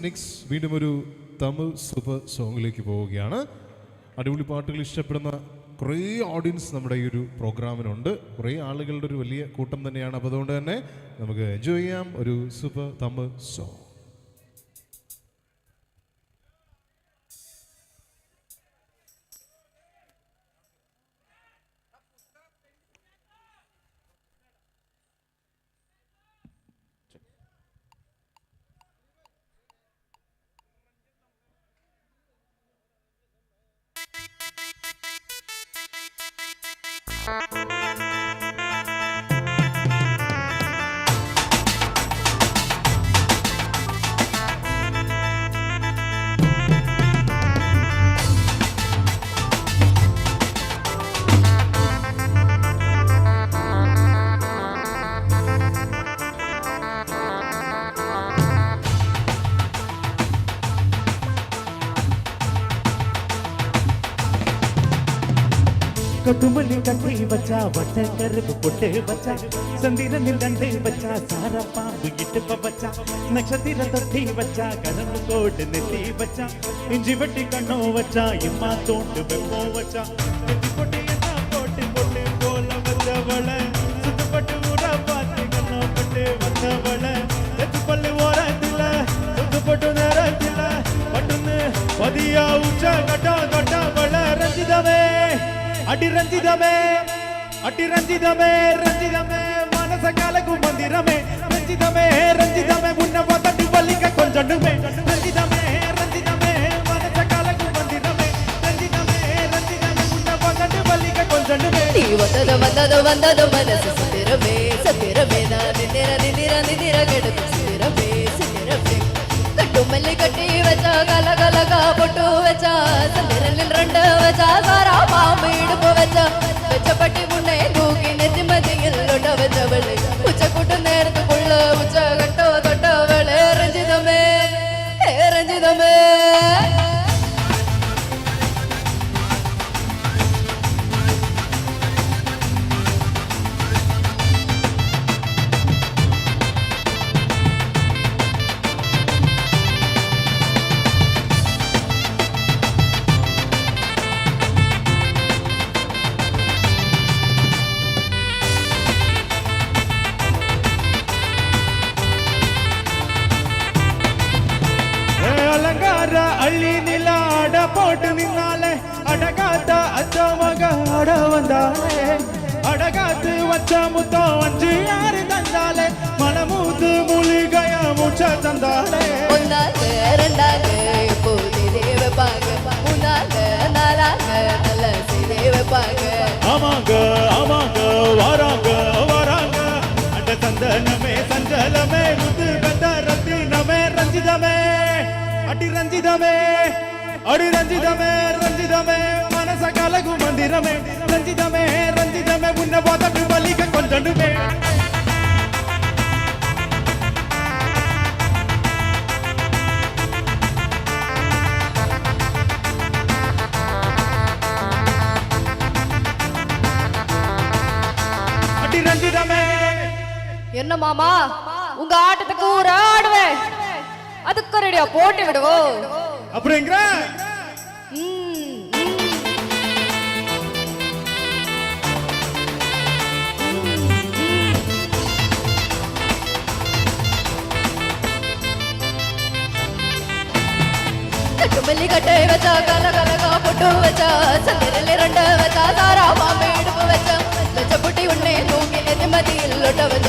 Next വീണ്ടും ഒരു Tamil super സോങ്ങിലേക്ക് പോവുകയാണ്. അടിപൊളി പാട്ടുകൾ ഇഷ്ടപ്പെടുന്ന കുറേ ഓഡിയൻസ് നമ്മുടെ ഈ ഒരു പ്രോഗ്രാമിനുണ്ട്. കുറേ ആളുകളുടെ ഒരു വലിയ കൂട്ടം തന്നെയാണ്. അപ്പോൾ അതുകൊണ്ട് തന്നെ നമുക്ക് എൻജോയ് ചെയ്യാം ഒരു സൂപ്പർ തമിഴ് സോങ്. कटुमली कटी बचा वट करब पुटे बचा संदिरनिल दंडे बचा सारा पांब इट बचा नक्षत्र तोटी बचा गरम कोट नेती बचा इंजी वटी कनो बचा इम्मा तोंड बेपो बचा नेती पोटी ना पोटी पोटी बोल बचा वले सुत पट उरा पाते कनो पटे बचा वले नेती पल्ले ओरा दिला सुत पट नरा दिला पटने वदिया ऊंचा गटा गटा वले रंजिदवे अटी रंजिदमे रंजिदमे मानस कालकु मंदिरमे रंजिदमे मुन्न वदटी बलिक कोंजडुमे रंजिदमे मानस कालकु मंदिरमे रंजिदमे मुन्न वदटी बलिक कोंजडुमे नी वंदद मनस सतिरमे ना निंदिर गडकु सतिरमे कट्टुमल्ली कट्टी वचा गलगलगा पोट्टु वचा संदिरनिल रंड वचा सारा पांबु इडुप्पु वचा വെച്ചപട്ടി മുന്നേ തൂക്കി നെറ്റിമതിയിൽ ഒട്ടവച്ചവളെ ഉച്ചക്കൂട്ടു നേരത്തുള്ള ഉച്ച കട്ടോ തൊട്ടവളെ രഞ്ജിതമേ രഞ്ജിതമേ अल्ली निलाड पोट निन्नाले अडगात अच्चा मग अड वंदाले अडगात वच्चा मुत्तो अंजी यारी तंदाले मनमूत मुली गया मुचा तंदाले ഒന്നാല് രണ്ടാല് പൂതിരേവ പാക മൂന്നാല് നാലാല് നല്ല സിരേവ പാക അമംഗ വരാംഗ അട തന്ദനമേ സഞ്ചലമേ മുത്ത് ബദ രത്തിനമേ രഞ്ജിതമേ अटी रंजिदमे मनस कालगु मंदिरमे रंजिदमे मुन्न वदटी बलिक कोंजडुमे अटी रंजिदमे என்ன மாமா உங்க ஆட்டத்துக்கு ஒரு ஆடுவேன் அதுக்கு ரெடியா போட்டு விடுவோம் அப்படிங்கற கட்டுமல்லி கட்டை வச்சா கலகலகா பொட்டு வச்சா சந்திரல ரெண்டு வச்சா சாரா பாம்பு இடுப்பு வச்சா லட்ச புட்டி உன்னை தூக்கி நெத்திமதியில் ஒட்ட வச்ச